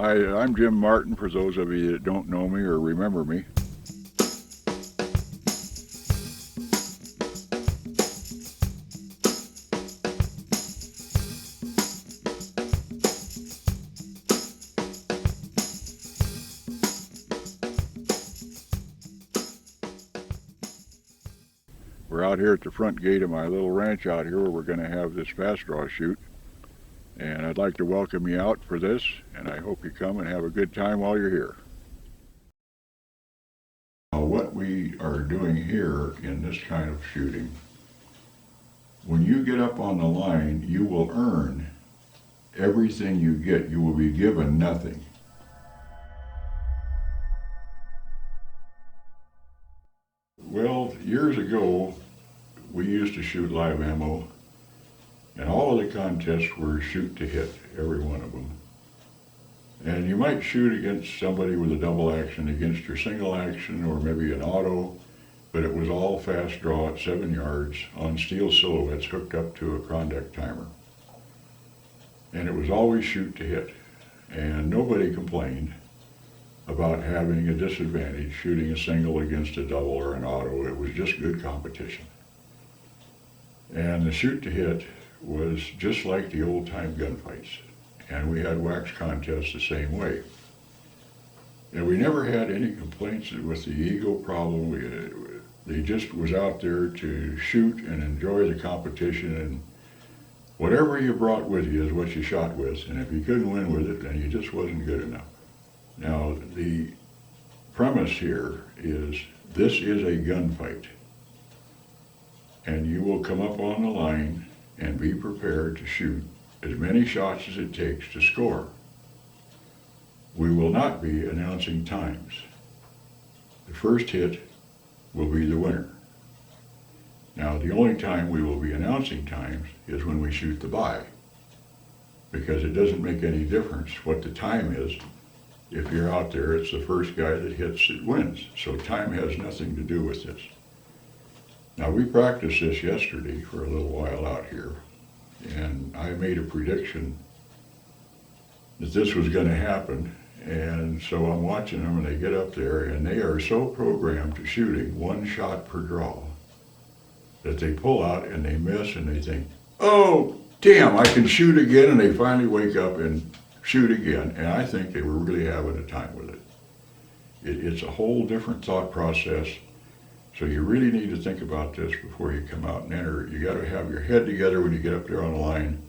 Hi, I'm Jim Martin, for those of you that don't know me or remember me. We're out here at the front gate of my little ranch out here where we're going to have this fast draw shoot. And I'd like to welcome you out for this, and I hope you come and have a good time while you're here. Now, what we are doing here in this kind of shooting, when you get up on the line, you will earn everything you get. You will be given nothing. Well, years ago, we used to shoot live ammo, and all of the contests were shoot to hit, every one of them. And you might shoot against somebody with a double action, against your single action, or maybe an auto, but it was all fast draw at 7 yards on steel silhouettes hooked up to a Klondike timer. And it was always shoot to hit. And nobody complained about having a disadvantage shooting a single against a double or an auto. It was just good competition. And the shoot to hit was just like the old time gunfights. And we had wax contests the same way. And we never had any complaints with the ego problem. They just was out there to shoot and enjoy the competition, and whatever you brought with you is what you shot with, and if you couldn't win with it, then you just wasn't good enough. Now, the premise here is this is a gunfight, and you will come up on the line and be prepared to shoot as many shots as it takes to score. We will not be announcing times. The first hit will be the winner. Now, the only time we will be announcing times is when we shoot the buy, because it doesn't make any difference what the time is. If you're out there, it's the first guy that hits that wins. So time has nothing to do with this. Now, we practiced this yesterday for a little while out here, and I made a prediction that this was going to happen. And so I'm watching them, and they get up there, and they are so programmed to shooting one shot per draw that they pull out and they miss, and they think, oh, damn, I can shoot again, and they finally wake up and shoot again. And I think they were really having a time with it. It's a whole different thought process. So you really need to think about this before you come out and enter. You got to have your head together when you get up there on the line.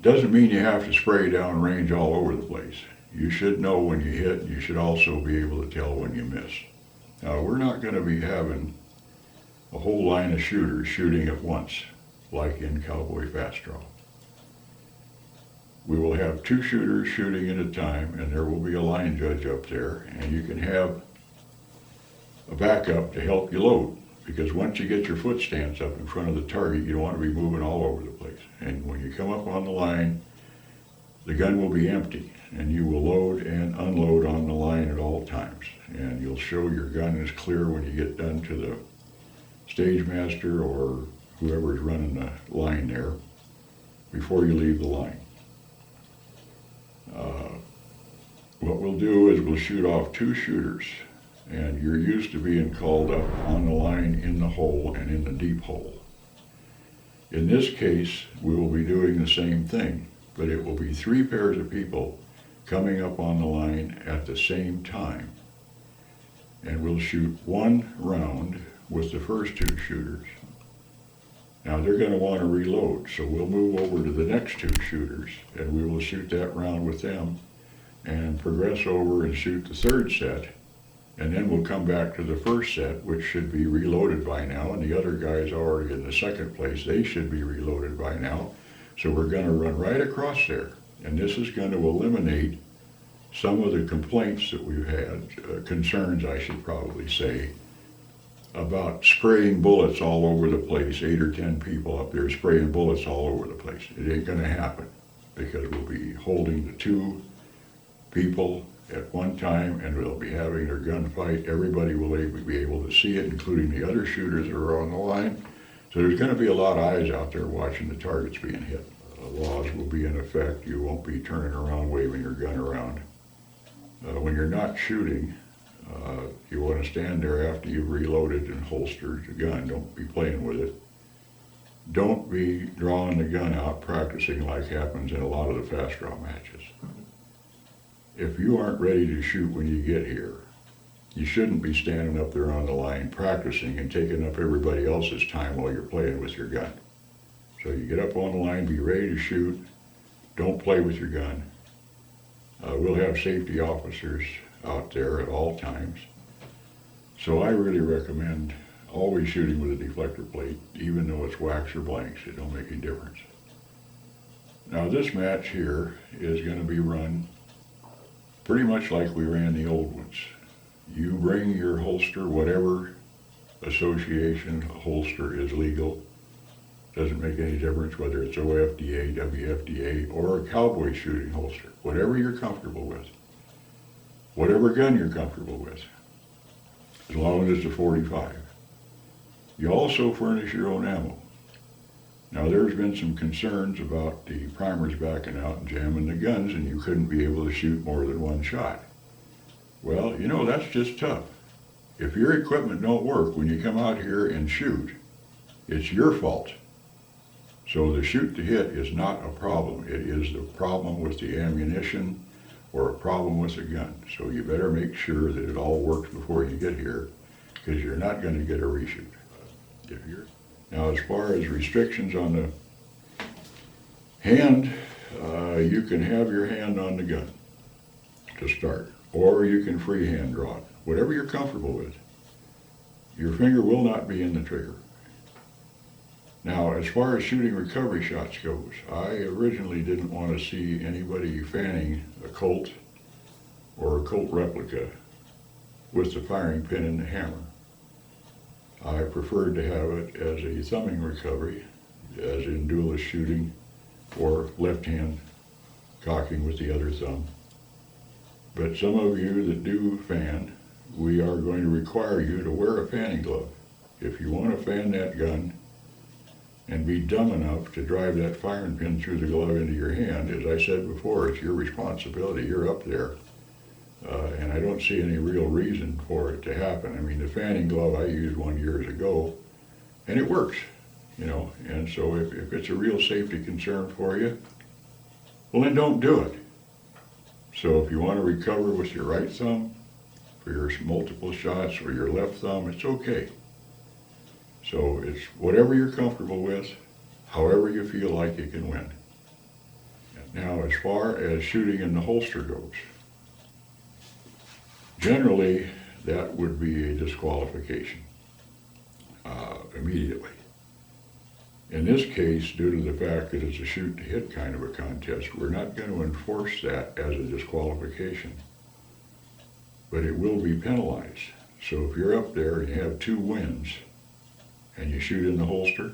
Doesn't mean you have to spray down range all over the place. You should know when you hit, and you should also be able to tell when you miss. Now, we're not going to be having a whole line of shooters shooting at once, like in Cowboy Fast Draw. We will have 2 shooters shooting at a time, and there will be a line judge up there, and you can have a backup to help you load, because once you get your foot stance up in front of the target, you don't want to be moving all over the place. And when you come up on the line, the gun will be empty, and you will load and unload on the line at all times. And you'll show your gun is clear when you get done to the stage master or whoever is running the line there before you leave the line. What we'll do is we'll shoot off 2 shooters, and you're used to being called up on the line in the hole and in the deep hole. In this case, we will be doing the same thing, but it will be 3 pairs of people coming up on the line at the same time. And we'll shoot 1 round with the first 2 shooters. Now, they're going to want to reload, so we'll move over to the next 2 shooters, and we will shoot that round with them and progress over and shoot the 3rd set. And then we'll come back to the first set, which should be reloaded by now, and the other guys already in the 2nd place, they should be reloaded by now. So we're going to run right across there, and this is going to eliminate some of the complaints that we've had, concerns I should probably say, about spraying bullets all over the place, 8 or 10 people up there spraying bullets all over the place. It ain't going to happen, because we'll be holding the 2 people at one time, and we'll be having their gunfight. Everybody will be able to see it, including the other shooters that are on the line. So there's going to be a lot of eyes out there watching the targets being hit. laws will be in effect. You won't be turning around waving your gun around. When you're not shooting, you want to stand there after you've reloaded and holstered your gun. Don't be playing with it. Don't be drawing the gun out practicing like happens in a lot of the fast draw matches. If you aren't ready to shoot when you get here, you shouldn't be standing up there on the line practicing and taking up everybody else's time while you're playing with your gun. So you get up on the line, be ready to shoot. Don't play with your gun. We'll have safety officers out there at all times. So I really recommend always shooting with a deflector plate, even though it's wax or blanks. It don't make any difference. Now this match here is going to be run pretty much like we ran the old ones. You bring your holster, whatever association holster is legal. Doesn't make any difference whether it's OFDA, WFDA, or a cowboy shooting holster. Whatever you're comfortable with. Whatever gun you're comfortable with. As long as it's a .45. You also furnish your own ammo. Now there's been some concerns about the primers backing out and jamming the guns, and you couldn't be able to shoot more than one shot. Well, you know, that's just tough. If your equipment don't work when you come out here and shoot, it's your fault. So the shoot to hit is not a problem. It is the problem with the ammunition or a problem with the gun. So you better make sure that it all works before you get here, because you're not going to get a reshoot. Now, as far as restrictions on the hand, you can have your hand on the gun to start, or you can freehand draw it, whatever you're comfortable with. Your finger will not be in the trigger. Now, as far as shooting recovery shots goes, I originally didn't want to see anybody fanning a Colt or a Colt replica with the firing pin and the hammer. I preferred to have it as a thumbing recovery, as in duelist shooting, or left hand cocking with the other thumb. But some of you that do fan, we are going to require you to wear a fanning glove. If you want to fan that gun and be dumb enough to drive that firing pin through the glove into your hand, as I said before, it's your responsibility. You're up there. And I don't see any real reason for it to happen. I mean, the fanning glove I used one years ago, and it works, you know. And so if it's a real safety concern for you, well, then don't do it. So if you want to recover with your right thumb for your multiple shots, or your left thumb, it's okay. So it's whatever you're comfortable with, however you feel like you can win. Now, as far as shooting in the holster goes, generally that would be a disqualification immediately. In this case, due to the fact that it's a shoot to hit kind of a contest, we're not going to enforce that as a disqualification, but it will be penalized. So if you're up there and you have 2 wins and you shoot in the holster,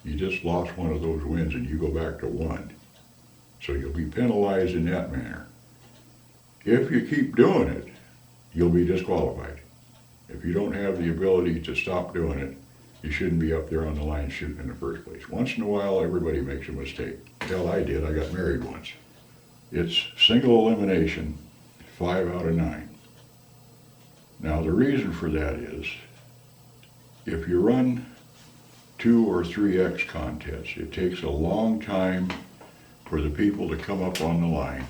you just lost one of those wins and you go back to 1. So you'll be penalized in that manner. If you keep doing it, you'll be disqualified. If you don't have the ability to stop doing it, you shouldn't be up there on the line shooting in the first place. Once in a while, everybody makes a mistake. Hell, I did. I got married once. It's single elimination, 5 out of 9. Now, the reason for that is, if you run 2 or 3X contests, it takes a long time for the people to come up on the line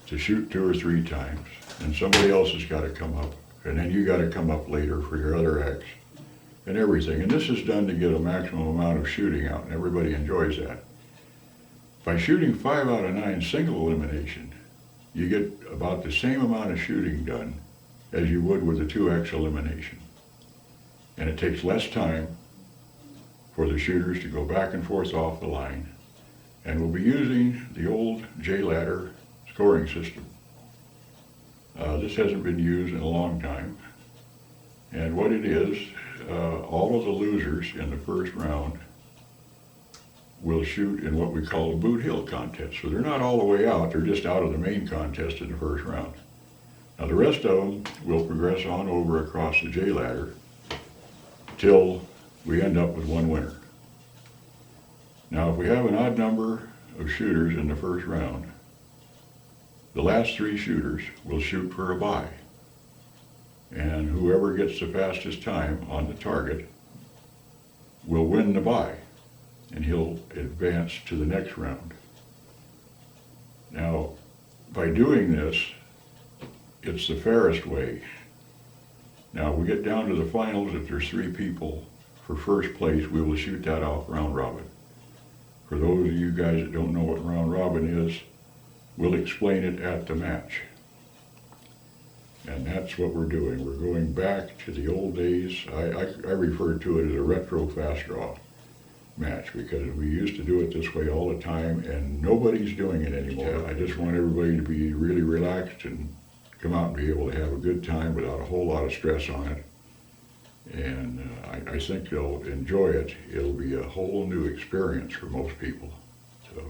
to shoot 2 or 3 times, and somebody else has got to come up, and then you got to come up later for your other X and everything. And this is done to get a maximum amount of shooting out, and everybody enjoys that. By shooting 5 out of 9 single elimination, you get about the same amount of shooting done as you would with a 2X elimination. And it takes less time for the shooters to go back and forth off the line. And we'll be using the old J-ladder scoring system. This hasn't been used in a long time. And what it is, all of the losers in the first round will shoot in what we call a boot hill contest. So they're not all the way out, they're just out of the main contest in the first round. Now the rest of them will progress on over across the J-ladder till we end up with 1 winner. Now if we have an odd number of shooters in the first round. The last 3 shooters will shoot for a bye. And whoever gets the fastest time on the target will win the bye, and he'll advance to the next round. Now, by doing this, it's the fairest way. Now, we get down to the finals. If there's 3 people for first place, we will shoot that off round robin. For those of you guys that don't know what round robin is, we'll explain it at the match. And that's what we're doing. We're going back to the old days. I refer to it as a retro fast draw match, because we used to do it this way all the time, and nobody's doing it anymore. I just want everybody to be really relaxed and come out and be able to have a good time without a whole lot of stress on it. And I think they'll enjoy it. It'll be a whole new experience for most people. So.